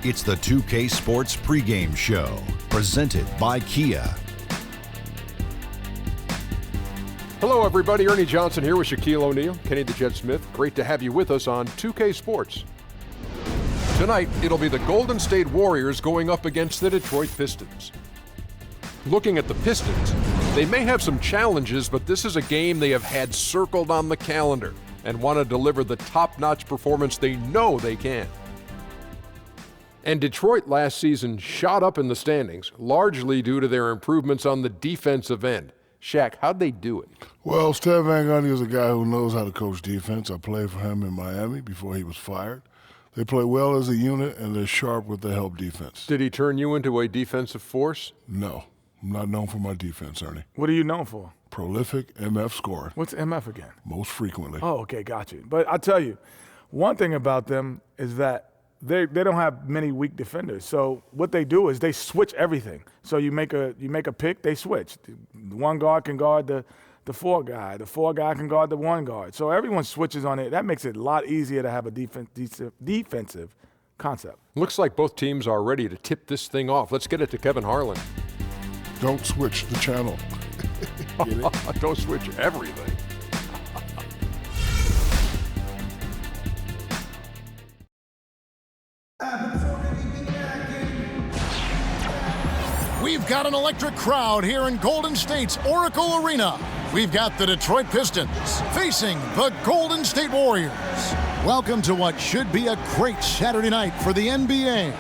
It's the 2K Sports pregame show, presented by Kia. Hello, everybody. Ernie Johnson here with Shaquille O'Neal, Kenny the Jet Smith. Great to have you with us on 2K Sports. Tonight, it'll be the Golden State Warriors going up against the Detroit Pistons. Looking at the Pistons, they may have some challenges, but this is a game they have had circled on the calendar and want to deliver the top-notch performance they know they can. And Detroit last season shot up in the standings, largely due to their improvements on the defensive end. Shaq, how'd they do it? Well, Steph Van Gundy is a guy who knows how to coach defense. I played for him in Miami before he was fired. They play well as a unit, and they're sharp with the help defense. Did he turn you into a defensive force? No. I'm not known for my defense, Ernie. What are you known for? Prolific MF scoring. What's MF again? Most frequently. Oh, okay, got you. But I'll tell you, one thing about them is that they don't have many weak defenders. So what they do is they switch everything. So you make a pick, they switch. The one guard can guard the four guy. The four guy can guard the one guard. So everyone switches on it. That makes it a lot easier to have a defensive concept. Looks like both teams are ready to tip this thing off. Let's get it to Kevin Harlan. Don't switch the channel. Don't switch everything. We've got an electric crowd here in Golden State's Oracle Arena. We've got the Detroit Pistons facing the Golden State Warriors. Welcome to what should be a great Saturday night for the NBA.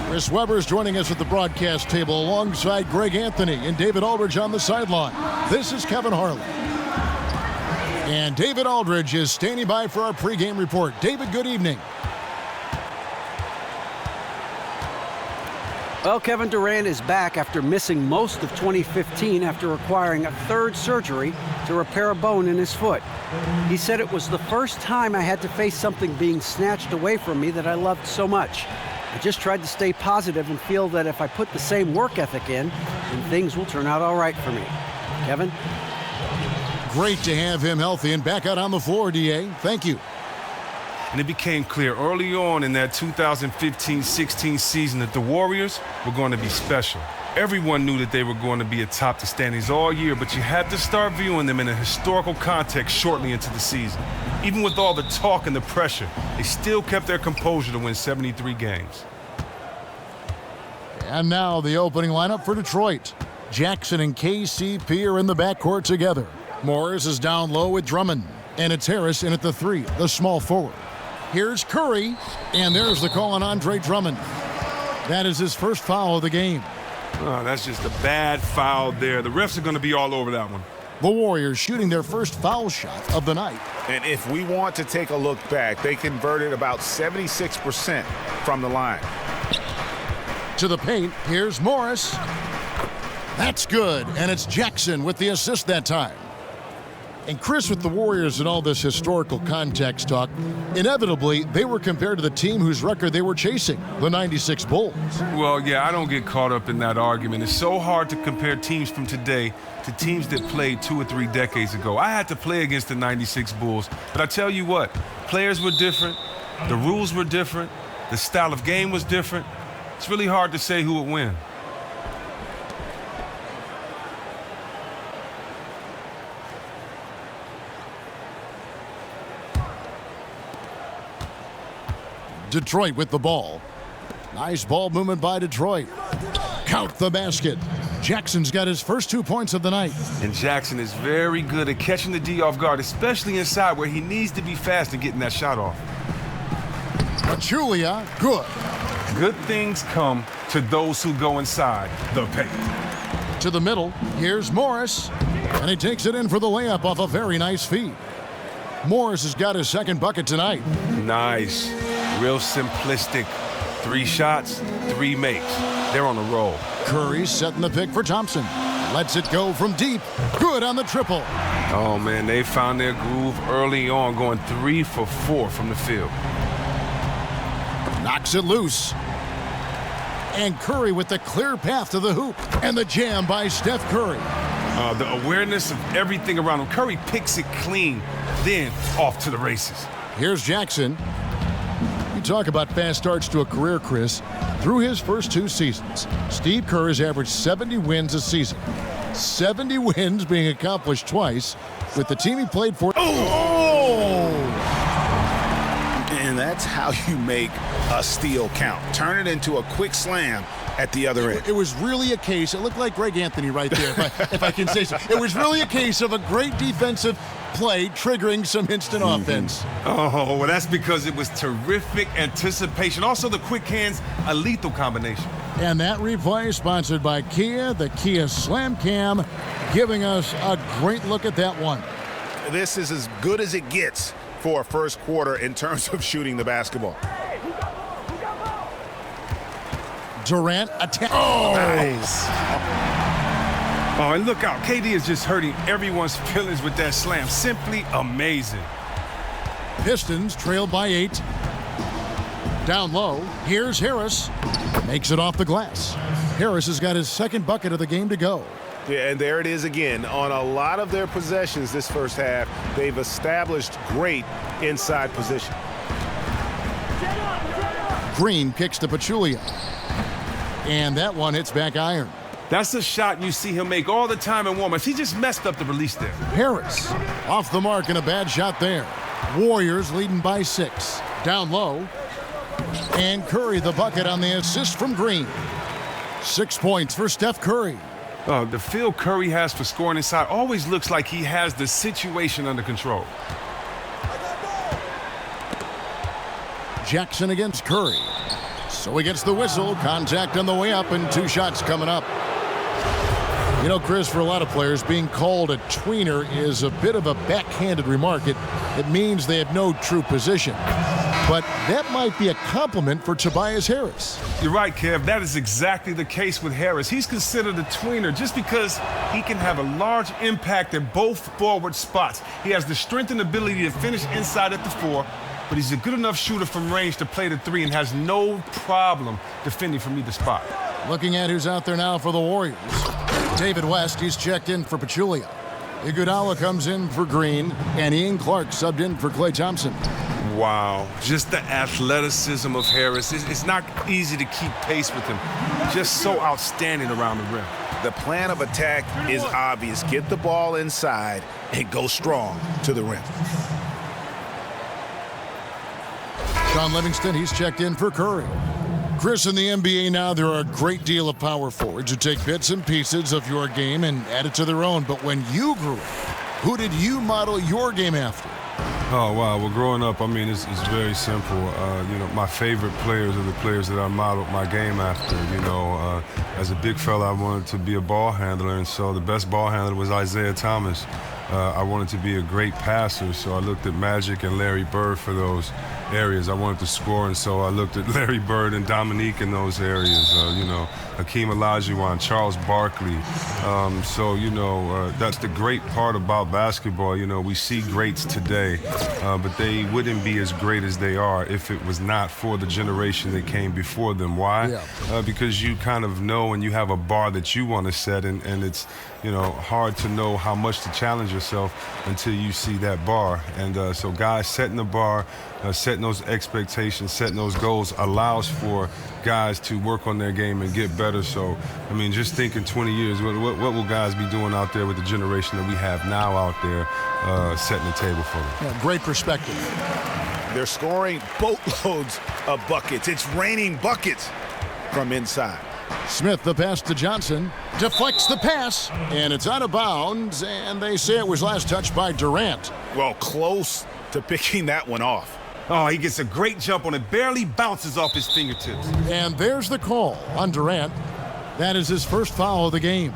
Chris Webber is joining us at the broadcast table alongside Greg Anthony and David Aldridge on the sideline. This is Kevin Harlan. And David Aldridge is standing by for our pregame report. David, good evening. Well, Kevin Durant is back after missing most of 2015 after requiring a third surgery to repair a bone in his foot. He said it was the first time I had to face something being snatched away from me that I loved so much. I just tried to stay positive and feel that if I put the same work ethic in, then things will turn out all right for me. Kevin? Great to have him healthy and back out on the floor, D.A. Thank you. And it became clear early on in that 2015-16 season that the Warriors were going to be special. Everyone knew that they were going to be atop the standings all year, but you had to start viewing them in a historical context shortly into the season. Even with all the talk and the pressure, they still kept their composure to win 73 games. And now the opening lineup for Detroit. Jackson and KCP are in the backcourt together. Morris is down low with Drummond. And it's Harris in at the three, the small forward. Here's Curry, and there's the call on Andre Drummond. That is his first foul of the game. Oh, that's just a bad foul there. The refs are going to be all over that one. The Warriors shooting their first foul shot of the night. And if we want to take a look back, they converted about 76% from the line. To the paint, here's Morris. That's good, and it's Jackson with the assist that time. And Chris, with the Warriors and all this historical context talk, inevitably they were compared to the team whose record they were chasing, the 96 Bulls. Well, yeah, I don't get caught up in that argument. It's so hard to compare teams from today to teams that played 2 or 3 decades ago. I had to play against the 96 Bulls, but I tell you what, players were different, the rules were different, the style of game was different. It's really hard to say who would win. Detroit with the ball. Nice ball movement by Detroit. Count the basket. Jackson's got his first 2 points of the night. And Jackson is very good at catching the D off guard, especially inside where he needs to be fast and getting that shot off. Pachulia, good. Good things come to those who go inside the paint. To the middle, here's Morris. And he takes it in for the layup off a very nice feed. Morris has got his second bucket tonight. Nice. Real simplistic. 3 shots, 3 makes. They're on a roll. Curry setting the pick for Thompson. Lets it go from deep. Good on the triple. Oh, man, they found their groove early on, going 3 for 4 from the field. Knocks it loose. And Curry with the clear path to the hoop. And the jam by Steph Curry. The awareness of everything around him. Curry picks it clean, then off to the races. Here's Jackson. He talk about fast starts to a career, Chris. Through his first 2 seasons, Steve Kerr has averaged 70 wins a season. 70 wins being accomplished twice with the team he played for. And that's how you make a steal count. Turn it into a quick slam at the other end. It was really a case, it looked like Greg Anthony right there, if I can say so. It was really a case of a great defensive play triggering some instant offense. Oh, well, that's because it was terrific anticipation. Also, the quick hands, a lethal combination. And that replay sponsored by Kia, the Kia Slam Cam, giving us a great look at that one. This is as good as it gets for a first quarter in terms of shooting the basketball. Durant attack. Oh, nice. Oh, and look out. KD is just hurting everyone's feelings with that slam. Simply amazing. Pistons trailed by 8. Down low, here's Harris. Makes it off the glass. Harris has got his second bucket of the game to go. Yeah, and there it is again. On a lot of their possessions this first half, they've established great inside position. Green kicks to Pachulia. And that one hits back iron. That's a shot you see him make all the time in warm-ups. He just messed up the release there. Harris off the mark and a bad shot there. Warriors leading by 6. Down low. And Curry the bucket on the assist from Green. 6 points for Steph Curry. The feel Curry has for scoring inside always looks like he has the situation under control. Jackson against Curry. So he gets the whistle. Contact on the way up and 2 shots coming up. You know, Chris, for a lot of players, being called a tweener is a bit of a backhanded remark. It means they have no true position. But that might be a compliment for Tobias Harris. You're right, Kev. That is exactly the case with Harris. He's considered a tweener just because he can have a large impact at both forward spots. He has the strength and ability to finish inside at the 4, but he's a good enough shooter from range to play the 3 and has no problem defending from either spot. Looking at who's out there now for the Warriors. David West, he's checked in for Pachulia. Iguodala comes in for Green, and Ian Clark subbed in for Klay Thompson. Wow, just the athleticism of Harris. It's not easy to keep pace with him. Just so outstanding around the rim. The plan of attack is obvious. Get the ball inside and go strong to the rim. Sean Livingston, he's checked in for Curry. Chris, in the NBA now, there are a great deal of power forwards who take bits and pieces of your game and add it to their own. But when you grew up, who did you model your game after? Oh, wow. Well, growing up, I mean, it's very simple. You know, my favorite players are the players that I modeled my game after. You know, as a big fella, I wanted to be a ball handler, and so the best ball handler was Isaiah Thomas. I wanted to be a great passer, so I looked at Magic and Larry Bird for those areas. I wanted to score, and so I looked at Larry Bird and Dominique in those areas. You know, Hakeem Olajuwon, Charles Barkley. So, you know, that's the great part about basketball. You know, we see greats today, but they wouldn't be as great as they are if it was not for the generation that came before them. Why? Yeah. Because you kind of know and you have a bar that you want to set, and it's, you know, hard to know how much to challenge yourself until you see that bar. And so guys setting the bar, setting those expectations, setting those goals allows for guys to work on their game and get better. So, I mean, just think in 20 years, what will guys be doing out there with the generation that we have now out there setting the table for them? Yeah, great perspective. They're scoring boatloads of buckets. It's raining buckets from inside. Smith, the pass to Johnson, deflects the pass, and it's out of bounds, and they say it was last touched by Durant. Well, close to picking that one off. Oh, he gets a great jump on it, barely bounces off his fingertips. And there's the call on Durant. That is his first foul of the game.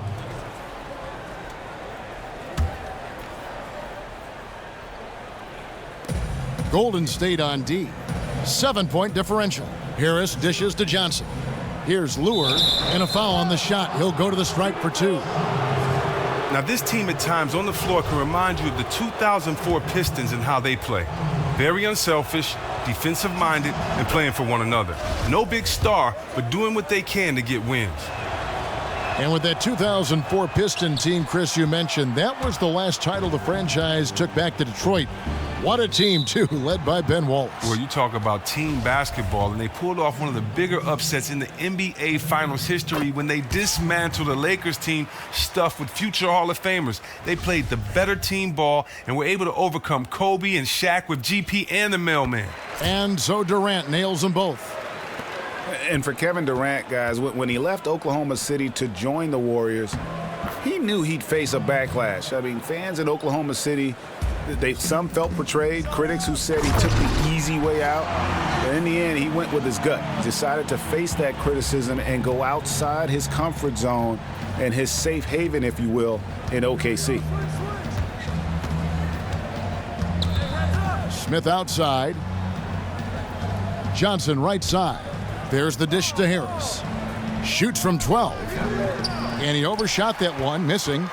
Golden State on D. 7-point differential. Harris dishes to Johnson. Here's Lure, and a foul on the shot. He'll go to the stripe for 2. Now, this team at times on the floor can remind you of the 2004 Pistons and how they play. Very unselfish, defensive-minded, and playing for one another. No big star, but doing what they can to get wins. And with that 2004 Piston team, Chris, you mentioned, that was the last title the franchise took back to Detroit. What a team, too, led by Ben Wallace. Well, you talk about team basketball, and they pulled off one of the bigger upsets in the NBA Finals history when they dismantled the Lakers team stuffed with future Hall of Famers. They played the better team ball and were able to overcome Kobe and Shaq with GP and the mailman. And so Durant nails them both. And for Kevin Durant, guys, when he left Oklahoma City to join the Warriors, he knew he'd face a backlash. I mean, fans in Oklahoma City, some felt betrayed, critics who said he took the easy way out. But in the end, he went with his gut. He decided to face that criticism and go outside his comfort zone and his safe haven, if you will, in OKC. Smith outside. Johnson right side. There's the dish to Harris. Shoots from 12. And he overshot that one, missing.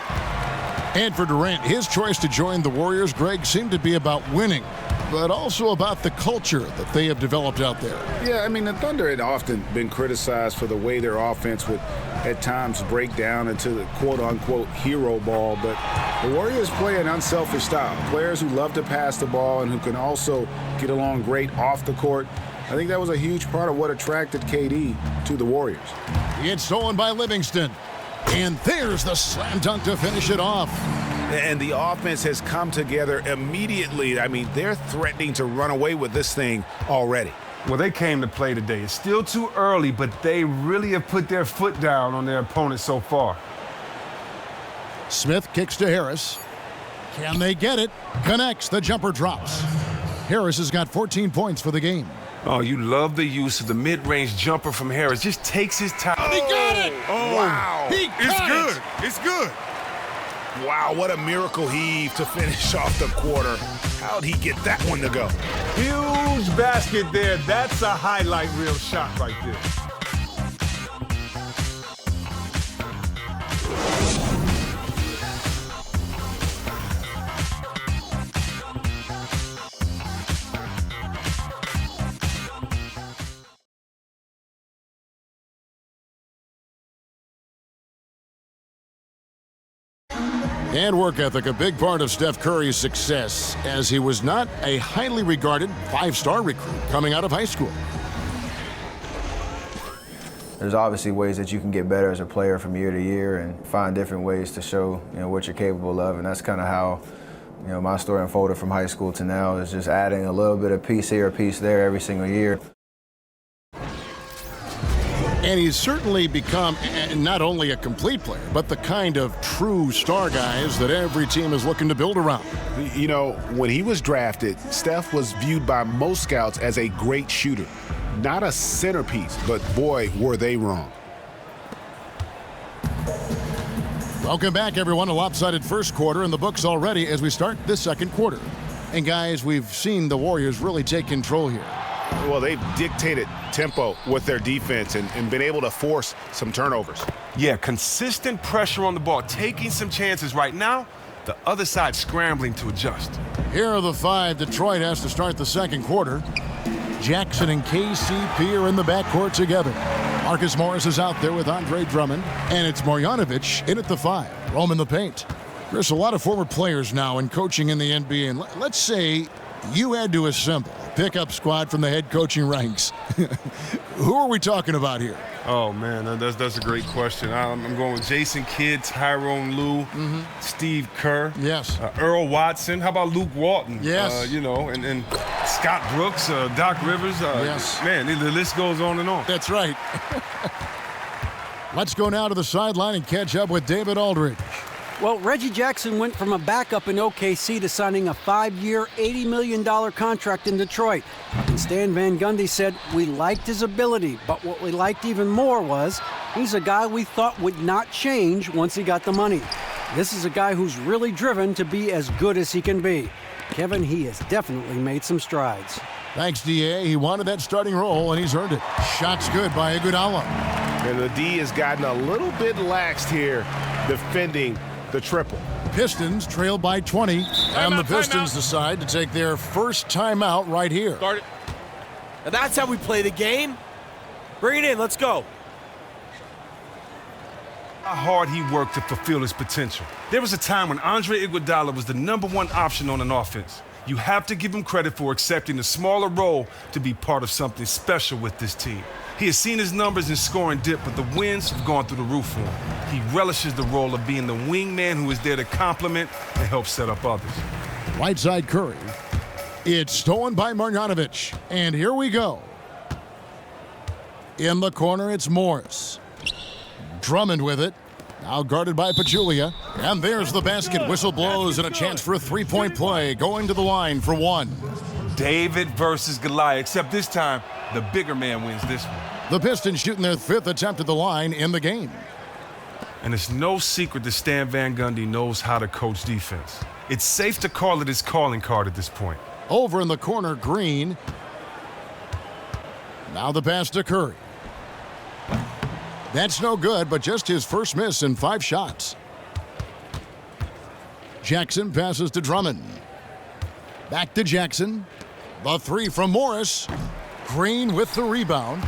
And for Durant, his choice to join the Warriors, Greg, seemed to be about winning, but also about the culture that they have developed out there. Yeah, I mean, the Thunder had often been criticized for the way their offense would at times break down into the quote-unquote hero ball, but the Warriors play an unselfish style. Players who love to pass the ball and who can also get along great off the court. I think that was a huge part of what attracted KD to the Warriors. It's stolen by Livingston. And there's the slam dunk to finish it off. And the offense has come together immediately. I mean, they're threatening to run away with this thing already. Well, they came to play today. It's still too early, but they really have put their foot down on their opponent so far. Smith kicks to Harris. Can they get it? Connects. The jumper drops. Harris has got 14 points for the game. Oh, you love the use of the mid-range jumper from Harris. Just takes his time. He got it! Oh, wow. It's good. It's good. Wow, what a miracle heave to finish off the quarter. How'd he get that one to go? Huge basket there. That's a highlight reel shot right there. And work ethic, a big part of Steph Curry's success, as he was not a highly regarded five-star recruit coming out of high school. There's obviously ways that you can get better as a player from year to year and find different ways to show, what you're capable of, and that's kind of how, my story unfolded from high school to now, is just adding a little bit of piece here, a piece there every single year. And he's certainly become not only a complete player, but the kind of true star guys that every team is looking to build around. When he was drafted, Steph was viewed by most scouts as a great shooter. Not a centerpiece, but boy, were they wrong. Welcome back, everyone. A lopsided first quarter in the books already as we start this second quarter. And guys, we've seen the Warriors really take control here. Well, they've dictated tempo with their defense and been able to force some turnovers. Yeah, consistent pressure on the ball, taking some chances right now. The other side scrambling to adjust. Here are the five Detroit has to start the second quarter. Jackson and KCP are in the backcourt together. Marcus Morris is out there with Andre Drummond. And it's Marjanovic in at the 5. Roam in the paint. There's a lot of former players now in coaching in the NBA. And let's say you had to assemble a pickup squad from the head coaching ranks. Who are we talking about here? Oh, man, that's a great question. I'm going with Jason Kidd, Tyrone Lue, Steve Kerr. Yes. Earl Watson. How about Luke Walton? Yes. And Scott Brooks, Doc Rivers. Yes. Man, the list goes on and on. That's right. Let's go now to the sideline and catch up with David Aldridge. Well, Reggie Jackson went from a backup in OKC to signing a 5-year, $80 million contract in Detroit. And Stan Van Gundy said, we liked his ability, but what we liked even more was he's a guy we thought would not change once he got the money. This is a guy who's really driven to be as good as he can be. Kevin, he has definitely made some strides. Thanks, D.A. He wanted that starting role, and he's earned it. Shots good by Iguodala. And the D has gotten a little bit laxed here defending the triple. Pistons trail by 20, and the Pistons decide to take their first timeout right here. Start it. Now that's how we play the game. Bring it in. Let's go. How hard he worked to fulfill his potential. There was a time when Andre Iguodala was the #1 option on an offense. You have to give him credit for accepting a smaller role to be part of something special with this team. He has seen his numbers in scoring dip, but the wins have gone through the roof for him. He relishes the role of being the wingman who is there to complement and help set up others. Right side Curry. It's stolen by Marjanovic. And here we go. In the corner, it's Morris. Drummond with it. Now guarded by Pachulia. And there's the basket. Whistle blows and a chance for a three-point play. Going to the line for one. David versus Goliath, except this time, the bigger man wins this one. The Pistons shooting their 5th attempt at the line in the game. And it's no secret that Stan Van Gundy knows how to coach defense. It's safe to call it his calling card at this point. Over in the corner, Green. Now the pass to Curry. That's no good, but just his first miss in 5 shots. Jackson passes to Drummond. Back to Jackson. The 3 from Morris. Green with the rebound.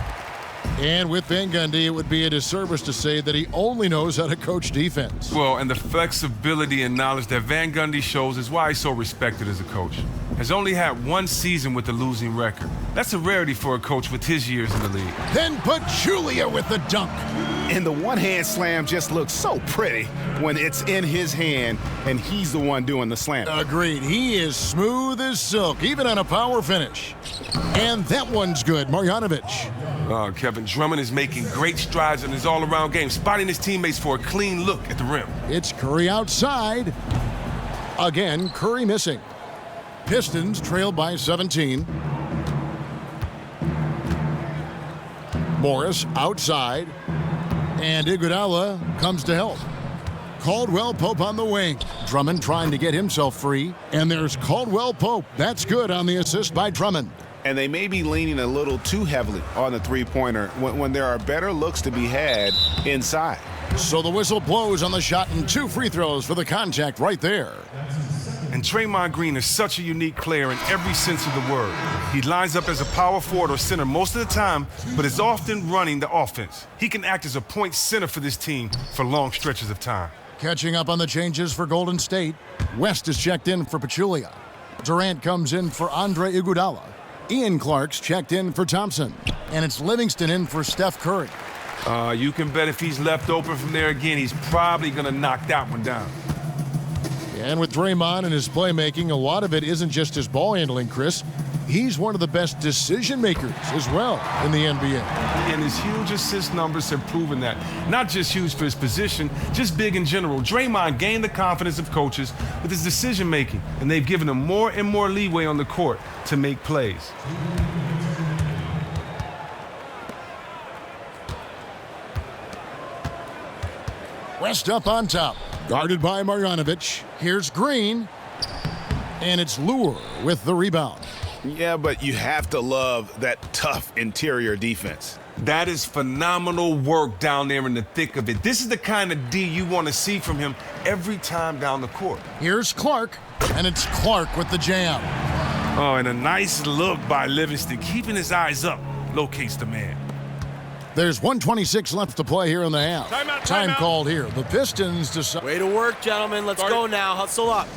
And with Van Gundy, it would be a disservice to say that he only knows how to coach defense. Well, and the flexibility and knowledge that Van Gundy shows is why he's so respected as a coach. Has only had 1 season with a losing record. That's a rarity for a coach with his years in the league. Then Pachulia with the dunk. And the one-hand slam just looks so pretty when it's in his hand and he's the one doing the slam. Agreed. He is smooth as silk, even on a power finish. And that one's good. Marjanovic. Kevin, Drummond is making great strides in his all-around game, spotting his teammates for a clean look at the rim. It's Curry outside. Again, Curry missing. Pistons trail by 17. Morris outside. And Iguodala comes to help. Caldwell Pope on the wing. Drummond trying to get himself free. And there's Caldwell Pope. That's good on the assist by Drummond. And they may be leaning a little too heavily on the three-pointer when there are better looks to be had inside. So the whistle blows on the shot and 2 free throws for the contact right there. And Draymond Green is such a unique player in every sense of the word. He lines up as a power forward or center most of the time, but is often running the offense. He can act as a point center for this team for long stretches of time. Catching up on the changes for Golden State, West is checked in for Pachulia. Durant comes in for Andre Iguodala. Ian Clark's checked in for Thompson. And it's Livingston in for Steph Curry. You can bet if he's left open from there again, he's probably going to knock that one down. And with Draymond and his playmaking, a lot of it isn't just his ball handling, Chris. He's one of the best decision makers as well in the NBA. And his huge assist numbers have proven that. Not just huge for his position, just big in general. Draymond gained the confidence of coaches with his decision making, and they've given him more and more leeway on the court to make plays. West up on top, guarded by Marjanovic. Here's Green, and it's Lure with the rebound. Yeah, but you have to love that tough interior defense. That is phenomenal work down there in the thick of it. This is the kind of D you want to see from him every time down the court. Here's Clark, and it's Clark with the jam. Oh, and a nice look by Livingston, keeping his eyes up, locates the man. There's 1:26 left to play here in the half. Time called here. The Pistons decide. Way to work, gentlemen. Let's go now. Hustle up.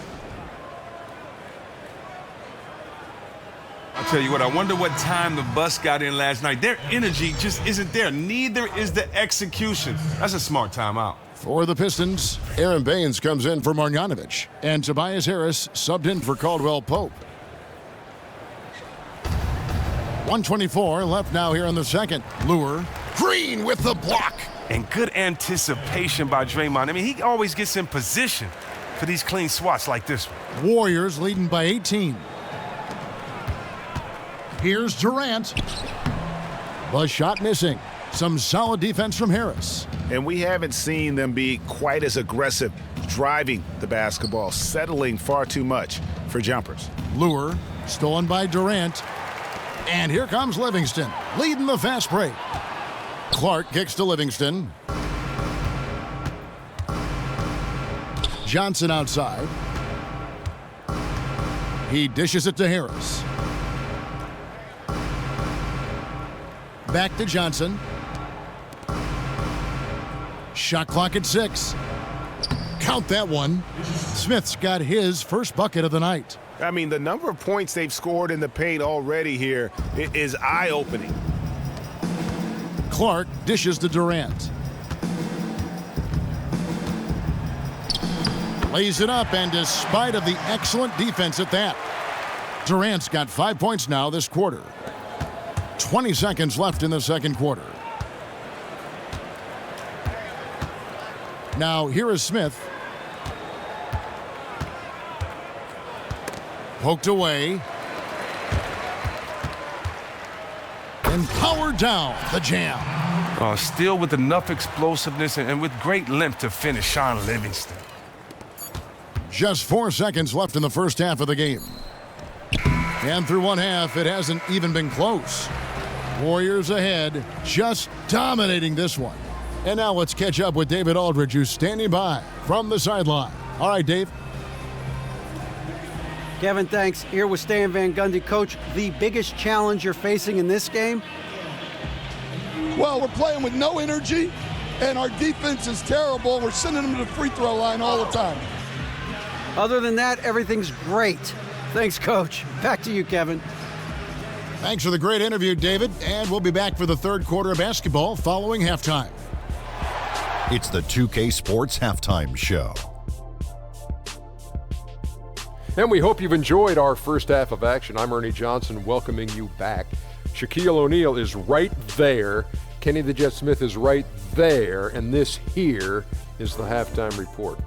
I'll tell you what, I wonder what time the bus got in last night. Their energy just isn't there. Neither is the execution. That's a smart timeout. For the Pistons, Aaron Baines comes in for Marjanovic, and Tobias Harris subbed in for Caldwell Pope. 1:24 left now here in the second. Lure. Green with the block. And good anticipation by Draymond. I mean, he always gets in position for these clean swats like this one. Warriors leading by 18. Here's Durant. The shot missing. Some solid defense from Harris. And we haven't seen them be quite as aggressive driving the basketball, settling far too much for jumpers. Lure, stolen by Durant. And here comes Livingston, leading the fast break. Clark kicks to Livingston. Johnson outside. He dishes it to Harris. Back to Johnson. Shot clock at 6. Count that one. Smith's got his first bucket of the night. I mean, the number of points they've scored in the paint already here is eye-opening. Clark dishes to Durant. Lays it up, and despite of the excellent defense at that, Durant's got 5 points now this quarter. 20 seconds left in the second quarter. Now here is Smith. Poked away. And powered down the jam. Still with enough explosiveness and with great length to finish, Sean Livingston. Just 4 seconds left in the first half of the game. And through one half, it hasn't even been close. Warriors ahead, just dominating this one. And now let's catch up with David Aldridge, who's standing by from the sideline. All right, Dave. Kevin, thanks. Here with Stan Van Gundy. Coach, the biggest challenge you're facing in this game? Well, we're playing with no energy, and our defense is terrible. We're sending them to the free throw line all the time. Other than that, everything's great. Thanks, Coach. Back to you, Kevin. Thanks for the great interview, David. And we'll be back for the third quarter of basketball following halftime. It's the 2K Sports Halftime Show. And we hope you've enjoyed our first half of action. I'm Ernie Johnson welcoming you back. Shaquille O'Neal is right there. Kenny the Jet Smith is right there. And this here is the halftime report.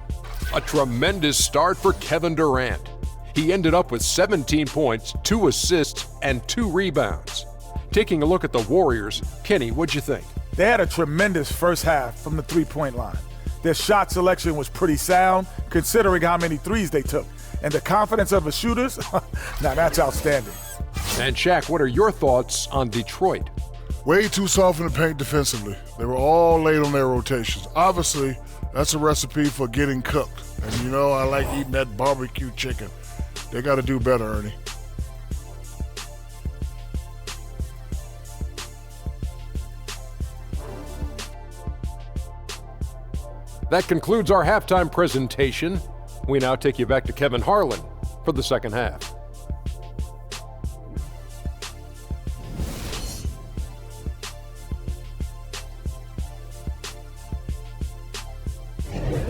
A tremendous start for Kevin Durant. He ended up with 17 points, 2 assists, and 2 rebounds. Taking a look at the Warriors, Kenny, what'd you think? They had a tremendous first half from the three-point line. Their shot selection was pretty sound, considering how many threes they took. And the confidence of the shooters, now that's outstanding. And Shaq, what are your thoughts on Detroit? Way too soft in the paint defensively. They were all late on their rotations. Obviously, that's a recipe for getting cooked. And you know, I like eating that barbecue chicken. They got to do better, Ernie. That concludes our halftime presentation. We now take you back to Kevin Harlan for the second half.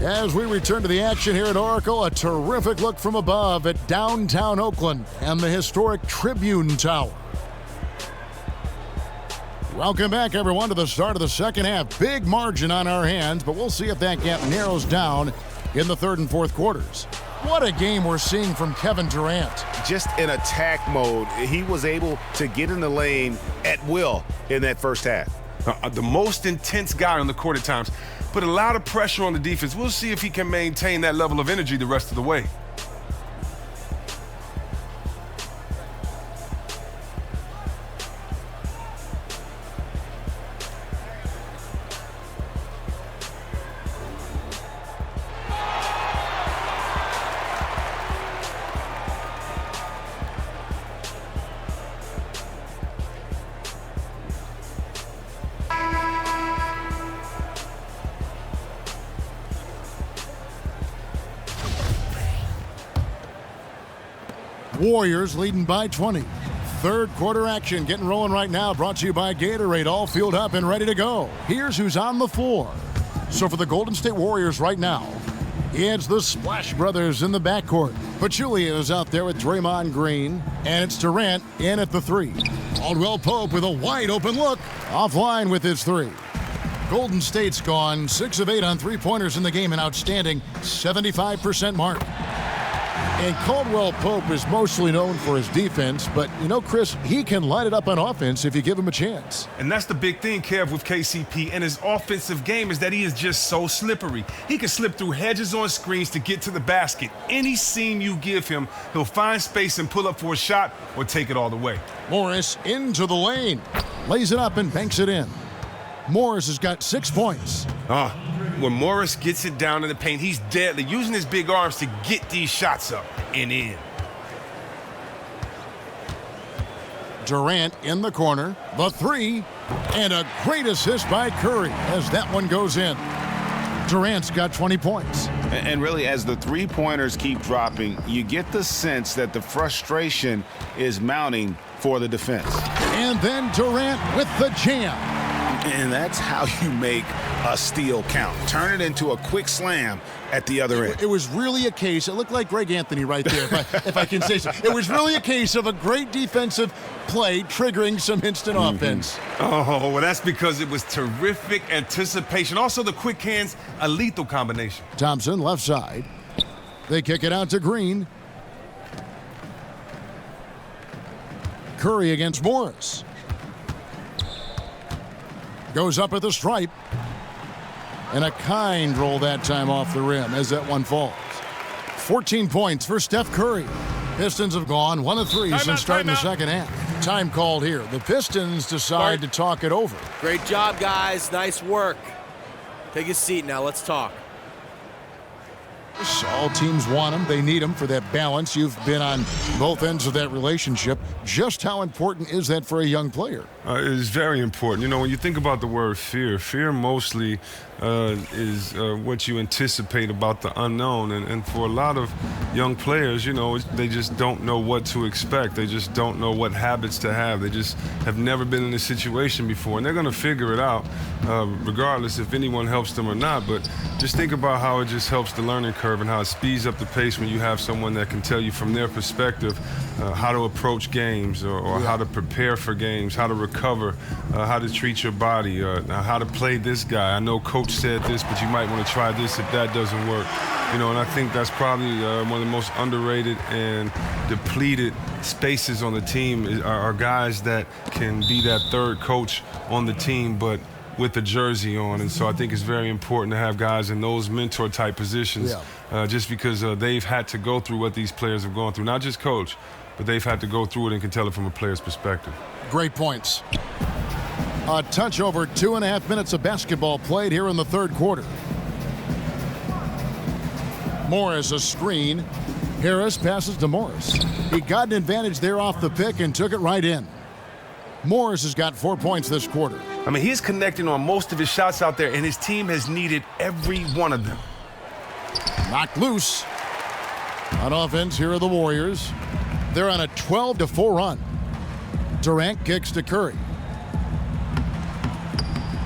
As we return to the action here at Oracle, a terrific look from above at downtown Oakland and the historic Tribune Tower. Welcome back, everyone, to the start of the second half. Big margin on our hands, but we'll see if that gap narrows down in the third and fourth quarters. What a game we're seeing from Kevin Durant. Just in attack mode, he was able to get in the lane at will in that first half. The most intense guy on the court at times. Put a lot of pressure on the defense. We'll see if he can maintain that level of energy the rest of the way. Warriors leading by 20. Third quarter action getting rolling right now, brought to you by Gatorade, all fueled up and ready to go. Here's who's on the floor. So for the Golden State Warriors right now, it's the Splash Brothers in the backcourt. Pachulia is out there with Draymond Green, and it's Durant in at the 3. Caldwell Pope with a wide open look, offline with his 3. Golden State's gone 6 of 8 on three-pointers in the game, an outstanding 75% mark. And Caldwell Pope is mostly known for his defense, but, you know, Chris, he can light it up on offense if you give him a chance. And that's the big thing, Kev, with KCP and his offensive game is that he is just so slippery. He can slip through hedges on screens to get to the basket. Any seam you give him, he'll find space and pull up for a shot or take it all the way. Morris into the lane. Lays it up and banks it in. Morris has got 6 points. When Morris gets it down in the paint, he's deadly, using his big arms to get these shots up and in. Durant in the corner, the 3, and a great assist by Curry as that one goes in. Durant's got 20 points. And really, as the three-pointers keep dropping, you get the sense that the frustration is mounting for the defense. And then Durant with the jam. And that's how you make a steal count. Turn it into a quick slam at the other end. It was really a case, it looked like Greg Anthony right there, if I can say so. It was really a case of a great defensive play triggering some instant offense. Oh, well, that's because it was terrific anticipation. Also, the quick hands, a lethal combination. Thompson, left side. They kick it out to Green. Curry against Morris. Goes up at the stripe. And a kind roll that time off the rim as that one falls. 14 points for Steph Curry. Pistons have gone 1 of 3 since starting the second half. Time called here. The Pistons decide to talk it over. Great job, guys. Nice work. Take a seat now. Let's talk. All teams want them. They need them for that balance. You've been on both ends of that relationship. Just how important is that for a young player? It is very important. You know, when you think about the word fear, fear mostly is what you anticipate about the unknown. And for a lot of young players, you know, they just don't know what to expect. They just don't know what habits to have. They just have never been in this situation before. And they're going to figure it out, regardless if anyone helps them or not. But just think about how it just helps the learning curve and how it speeds up the pace when you have someone that can tell you from their perspective how to approach games or how to prepare for games, how to recover, how to treat your body, how to play this guy. I know Coach said this, but you might want to try this if that doesn't work. You know, and I think that's probably one of the most underrated and depleted spaces on the team are guys that can be that third coach on the team, but with the jersey on. And so I think it's very important to have guys in those mentor-type positions just because they've had to go through what these players have gone through. Not just coach, but they've had to go through it and can tell it from a player's perspective. Great points. A touch over 2.5 minutes of basketball played here in the third quarter. Morris a screen. Harris passes to Morris. He got an advantage there off the pick and took it right in. Morris has got 4 points this quarter. I mean, he's connecting on most of his shots out there, and his team has needed every one of them. Knocked loose. On offense, here are the Warriors. They're on a 12-4 run. Durant kicks to Curry.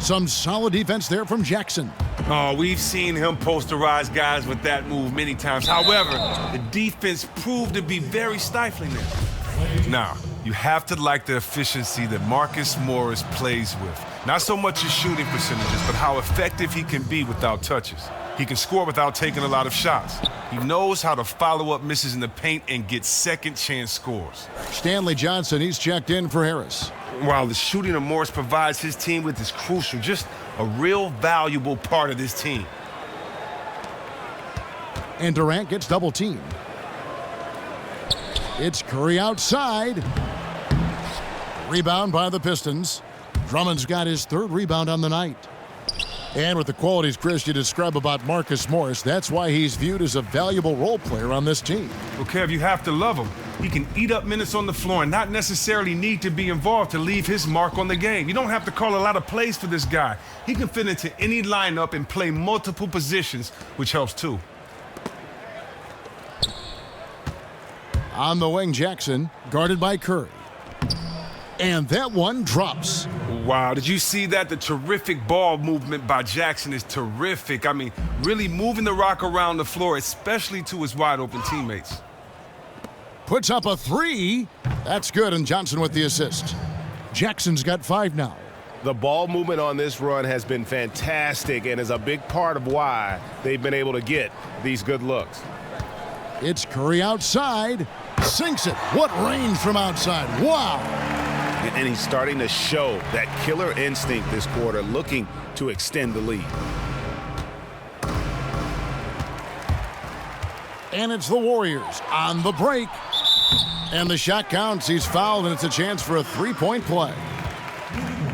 Some solid defense there from Jackson. Oh, we've seen him posterize guys with that move many times. However, the defense proved to be very stifling there. Now, you have to like the efficiency that Marcus Morris plays with. Not so much his shooting percentages, but how effective he can be without touches. He can score without taking a lot of shots. He knows how to follow up misses in the paint and get second chance scores. Stanley Johnson, he's checked in for Harris. While the shooting of Morris provides his team with is crucial, just a real valuable part of this team. And Durant gets double teamed. It's Curry outside. Rebound by the Pistons. Drummond's got his third rebound on the night. And with the qualities, Chris, you describe about Marcus Morris, that's why he's viewed as a valuable role player on this team. Well, Kev, you have to love him. He can eat up minutes on the floor and not necessarily need to be involved to leave his mark on the game. You don't have to call a lot of plays for this guy. He can fit into any lineup and play multiple positions, which helps too. On the wing, Jackson, guarded by Curry. And that one drops. Wow, did you see that? The terrific ball movement by Jackson is terrific. I mean, really moving the rock around the floor, especially to his wide-open teammates. Puts up a three. That's good, and Johnson with the assist. Jackson's got 5 now. The ball movement on this run has been fantastic and is a big part of why they've been able to get these good looks. It's Curry outside. Sinks it. What range from outside. Wow. And he's starting to show that killer instinct this quarter, looking to extend the lead. And it's the Warriors on the break. And the shot counts. He's fouled, and it's a chance for a three-point play.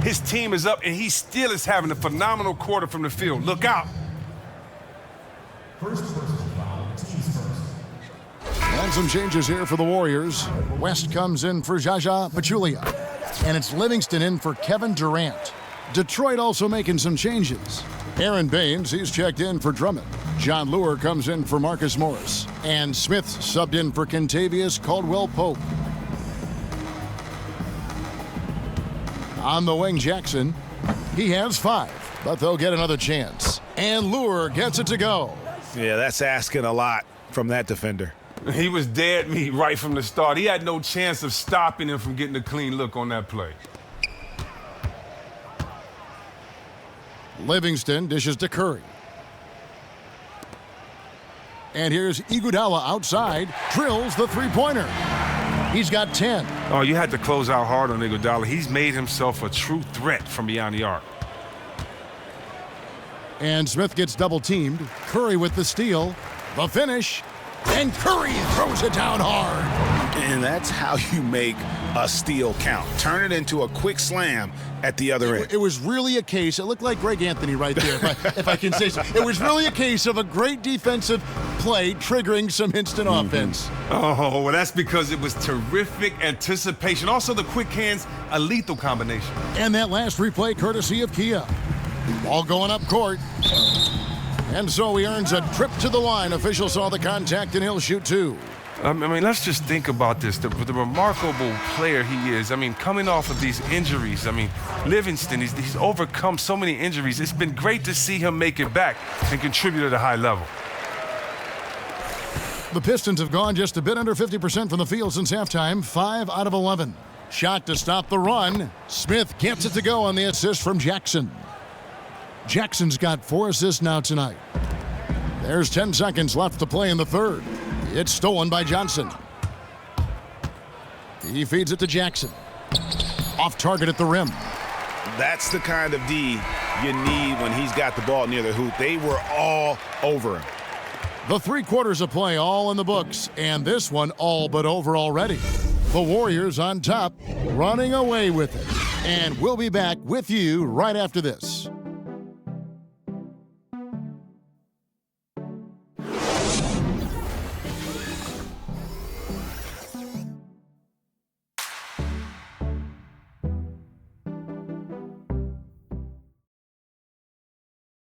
His team is up, and he still is having a phenomenal quarter from the field. Look out. And some changes here for the Warriors. West comes in for Zaza Pachulia. And it's Livingston in for Kevin Durant. Detroit also making some changes. Aaron Baines, he's checked in for Drummond. John Lure comes in for Marcus Morris. And Smith subbed in for Kentavious Caldwell-Pope. On the wing, Jackson. He has 5, but they'll get another chance. And Lure gets it to go. Yeah, that's asking a lot from that defender. He was dead meat right from the start. He had no chance of stopping him from getting a clean look on that play. Livingston dishes to Curry. And here's Iguodala outside, drills the three-pointer. He's got 10. Oh, you had to close out hard on Iguodala. He's made himself a true threat from beyond the arc. And Smith gets double-teamed. Curry with the steal. The finish. And Curry throws it down hard. And that's how you make a steal count. Turn it into a quick slam at the other end. It was really a case, it looked like Greg Anthony right there, if I can say so. It was really a case of a great defensive play triggering some instant offense. Oh, well, that's because it was terrific anticipation. Also, the quick hands, a lethal combination. And that last replay courtesy of Kia. Ball going up court. And so he earns a trip to the line. Officials saw the contact, and he'll shoot 2. I mean, let's just think about this. The remarkable player he is. I mean, coming off of these injuries. I mean, Livingston, he's overcome so many injuries. It's been great to see him make it back and contribute at a high level. The Pistons have gone just a bit under 50% from the field since halftime, 5 out of 11. Shot to stop the run. Smith gets it to go on the assist from Jackson. Jackson's got 4 assists now tonight. There's 10 seconds left to play in the third. It's stolen by Johnson. He feeds it to Jackson. Off target at the rim. That's the kind of D you need when he's got the ball near the hoop. They were all over him. The 3 quarters of play all in the books, and this one all but over already. The Warriors on top, running away with it. And we'll be back with you right after this.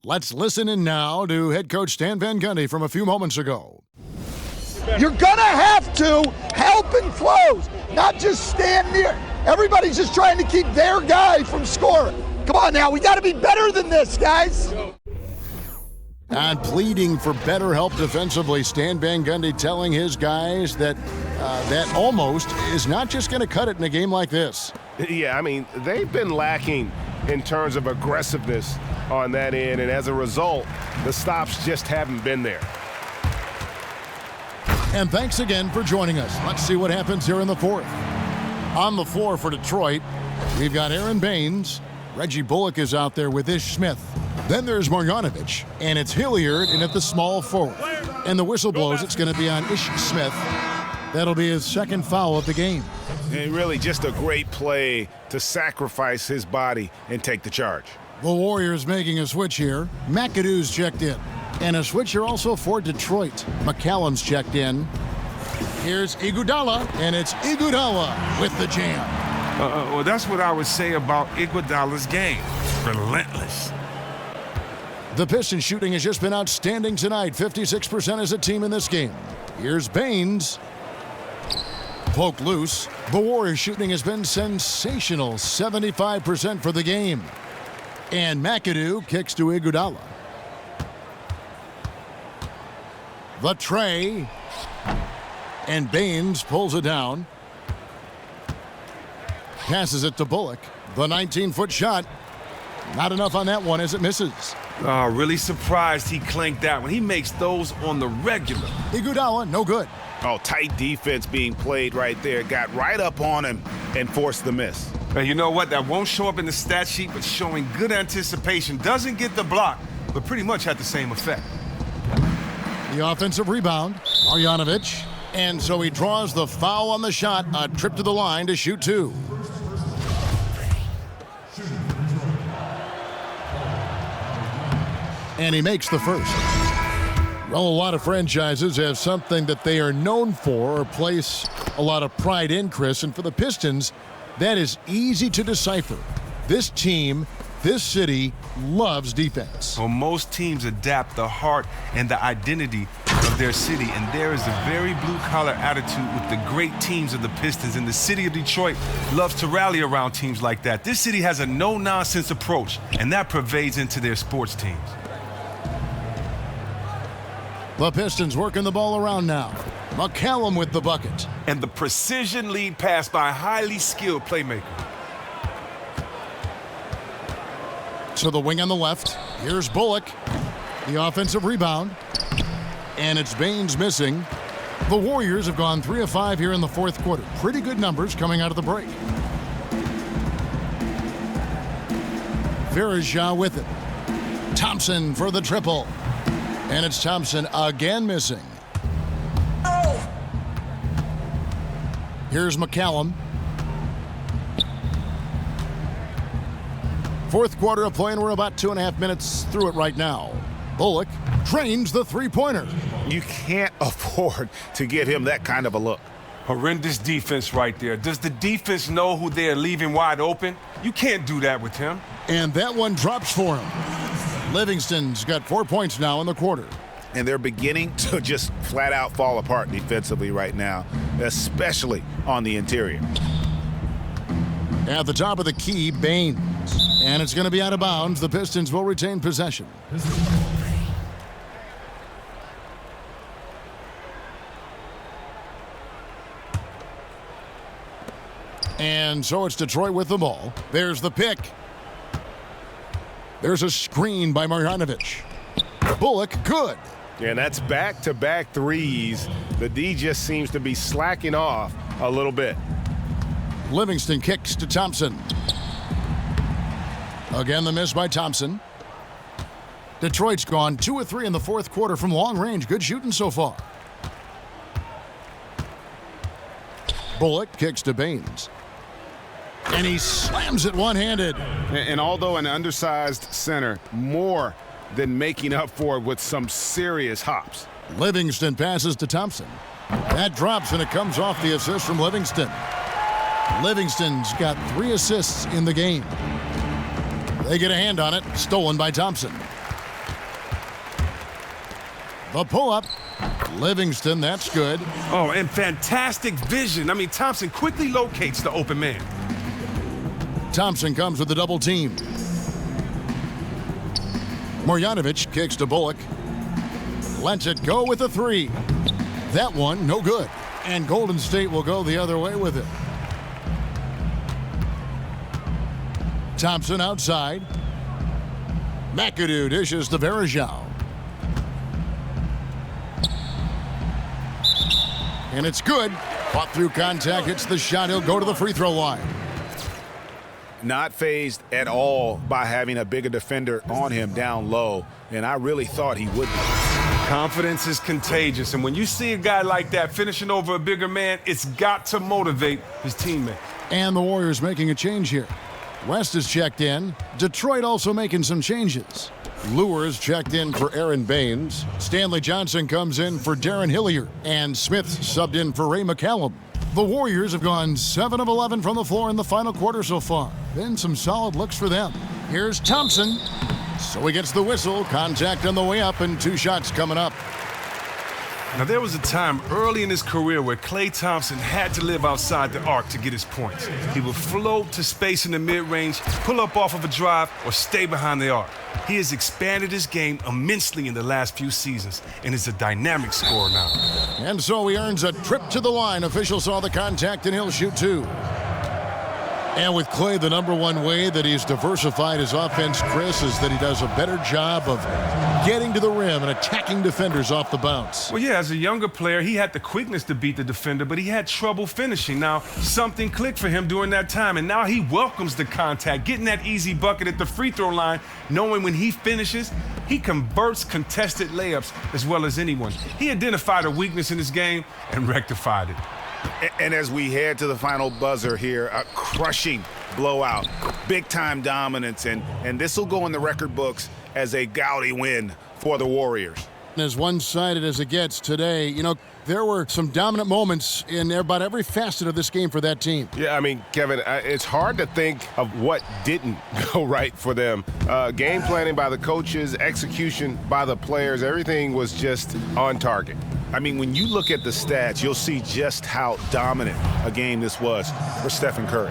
Let's listen in now to head coach Stan Van Gundy from a few moments ago. You're going to have to help and close, not just stand near. Everybody's just trying to keep their guy from scoring. Come on now, we got to be better than this, guys. And pleading for better help defensively, Stan Van Gundy telling his guys that that almost is not just going to cut it in a game like this. Yeah, I mean, they've been lacking in terms of aggressiveness on that end, and as a result, the stops just haven't been there. And thanks again for joining us. Let's see what happens here in the fourth. On the floor for Detroit, we've got Aaron Baines. Reggie Bullock is out there with Ish Smith. Then there's Marjanovic, and it's Hilliard in at the small forward. And the whistle blows, it's going to be on Ish Smith. That'll be his second foul of the game. And really just a great play to sacrifice his body and take the charge. The Warriors making a switch here. McAdoo's checked in. And a switch here also for Detroit. McCallum's checked in. Here's Iguodala, and it's Iguodala with the jam. Well, that's what I would say about Iguodala's game. Relentless. The Pistons shooting has just been outstanding tonight. 56% as a team in this game. Here's Baines. Poke loose. The Warriors shooting has been sensational. 75% for the game. And McAdoo kicks to Iguodala. The tray. And Baines pulls it down. Passes it to Bullock. The 19-foot shot. Not enough on that one as it misses. Really surprised he clanked that one. He makes those on the regular. Iguodala, no good. Oh, tight defense being played right there. Got right up on him and forced the miss. And you know what? That won't show up in the stat sheet, but showing good anticipation. Doesn't get the block, but pretty much had the same effect. The offensive rebound, Marjanovic. And so he draws the foul on the shot. A trip to the line to shoot 2. And he makes the first. Well, a lot of franchises have something that they are known for or place a lot of pride in, Chris. And for the Pistons, that is easy to decipher. This team this city loves defense. Well, most teams adapt the heart and the identity of their city, and there is a very blue-collar attitude with the great teams of the Pistons, and the city of Detroit loves to rally around teams like that. This city has a no-nonsense approach, and that pervades into their sports teams. The Pistons working the ball around now. McCallum with the bucket. And the precision lead pass by a highly skilled playmaker. To the wing on the left. Here's Bullock. The offensive rebound. And it's Baines missing. The Warriors have gone 3 of 5 here in the fourth quarter. Pretty good numbers coming out of the break. Verija with it. Thompson for the triple. And it's Thompson again missing. Here's McCallum. Fourth quarter of play, and we're about 2.5 minutes through it right now. Bullock drains the three-pointer. You can't afford to give him that kind of a look. Horrendous defense right there. Does the defense know who they're leaving wide open? You can't do that with him. And that one drops for him. Livingston's got 4 points now in the quarter. And they're beginning to just flat out fall apart defensively right now, especially on the interior. At the top of the key, Baines. And it's going to be out of bounds. The Pistons will retain possession. And so it's Detroit with the ball. There's the pick. There's a screen by Marjanovic. Bullock, good. And that's back-to-back threes. The D just seems to be slacking off a little bit. Livingston kicks to Thompson. Again, the miss by Thompson. Detroit's gone 2 of 3 in the fourth quarter from long range. Good shooting so far. Bullock kicks to Baines. And he slams it one-handed. And although an undersized center, more than making up for it with some serious hops. Livingston passes to Thompson. That drops, and it comes off the assist from Livingston. Livingston's got 3 assists in the game. They get a hand on it, stolen by Thompson. The pull-up. Livingston, that's good. Oh, and fantastic vision. I mean, Thompson quickly locates the open man. Thompson comes with the double team. Marjanovic kicks to Bullock. Lets it go with a 3. That one, no good. And Golden State will go the other way with it. Thompson outside. McAdoo dishes to Verija. And it's good. Fought through contact, hits the shot. He'll go to the free throw line. Not fazed at all by having a bigger defender on him down low, and I really thought he would be. Confidence is contagious, and when you see a guy like that finishing over a bigger man, it's got to motivate his teammates. And the Warriors making a change here. West is checked in. Detroit also making some changes. Lewis checked in for Aaron Baines. Stanley Johnson comes in for Darren Hillier. And Smith subbed in for Ray McCallum. The Warriors have gone 7 of 11 from the floor in the final quarter so far. Been some solid looks for them. Here's Thompson. So he gets the whistle. Contact on the way up, and 2 shots coming up. Now, there was a time early in his career where Klay Thompson had to live outside the arc to get his points. He would float to space in the mid-range, pull up off of a drive, or stay behind the arc. He has expanded his game immensely in the last few seasons and is a dynamic scorer now. And so he earns a trip to the line. Officials saw the contact, and he'll shoot 2. And with Klay, the #1 way that he's diversified his offense, Chris, is that he does a better job of getting to the rim and attacking defenders off the bounce. Well, yeah, as a younger player, he had the quickness to beat the defender, but he had trouble finishing. Now, something clicked for him during that time, and now he welcomes the contact, getting that easy bucket at the free throw line, knowing when he finishes, he converts contested layups as well as anyone. He identified a weakness in his game and rectified it. And as we head to the final buzzer here, a crushing blowout, big-time dominance, and this will go in the record books as a gaudy win for the Warriors. As one-sided as it gets today, you know, there were some dominant moments in about every facet of this game for that team. Yeah, I mean, Kevin, it's hard to think of what didn't go right for them. Game planning by the coaches, execution by the players, everything was just on target. I mean, when you look at the stats, you'll see just how dominant a game this was for Stephen Curry.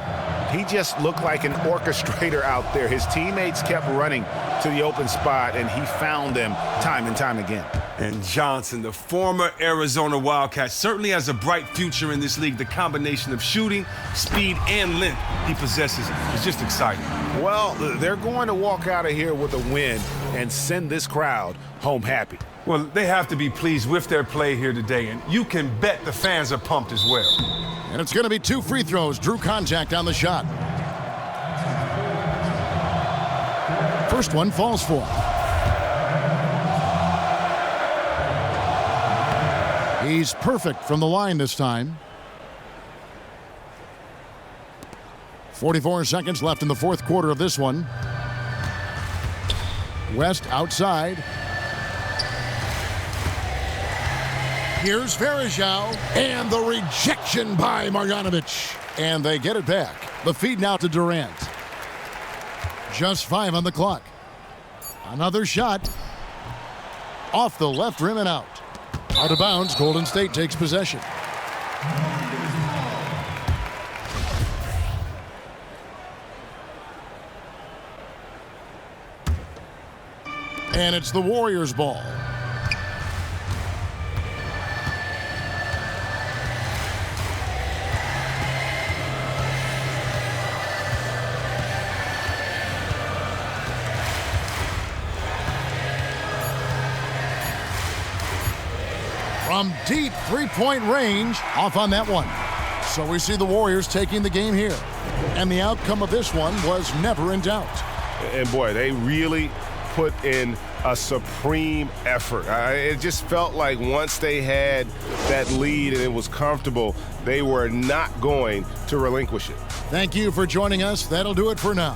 He just looked like an orchestrator out there. His teammates kept running to the open spot, and he found them time and time again. And Johnson, the former Arizona Wildcat, certainly has a bright future in this league. The combination of shooting, speed, and length he possesses is just exciting. Well, they're going to walk out of here with a win and send this crowd home happy. Well, they have to be pleased with their play here today, and you can bet the fans are pumped as well. And it's going to be 2 free throws. Drew contact on the shot. First one falls for. He's perfect from the line this time. 44 seconds left in the fourth quarter of this one. West outside. Here's Varejao, and the rejection by Marjanovic. And they get it back. The feed now to Durant. Just 5 on the clock. Another shot. Off the left rim and out. Out of bounds, Golden State takes possession. And it's the Warriors' ball. From deep three-point range, off on that one. So we see the Warriors taking the game here. And the outcome of this one was never in doubt. And boy, they really put in a supreme effort. It just felt like once they had that lead and it was comfortable, they were not going to relinquish it. Thank you for joining us. That'll do it for now.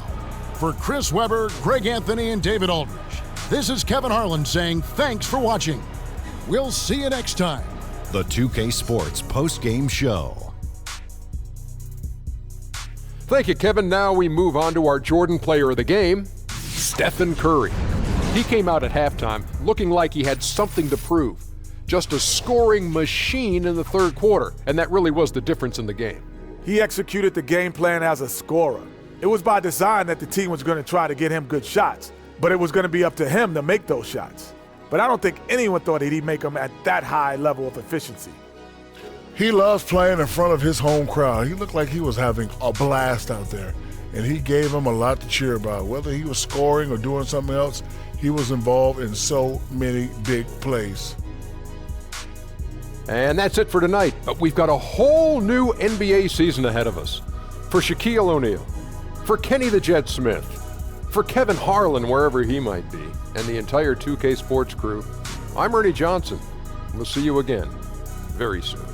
For Chris Webber, Greg Anthony, and David Aldridge, this is Kevin Harlan saying thanks for watching. We'll see you next time. The 2K Sports Post-Game Show. Thank you, Kevin. Now we move on to our Jordan Player of the Game, Stephen Curry. He came out at halftime looking like he had something to prove. Just a scoring machine in the third quarter, and that really was the difference in the game. He executed the game plan as a scorer. It was by design that the team was going to try to get him good shots, but it was going to be up to him to make those shots. But I don't think anyone thought that he'd make them at that high level of efficiency. He loves playing in front of his home crowd. He looked like he was having a blast out there, and he gave them a lot to cheer about. Whether he was scoring or doing something else, he was involved in so many big plays. And that's it for tonight, but we've got a whole new NBA season ahead of us. For Shaquille O'Neal, for Kenny the Jet Smith, for Kevin Harlan, wherever he might be, and the entire 2K Sports crew, I'm Ernie Johnson. We'll see you again very soon.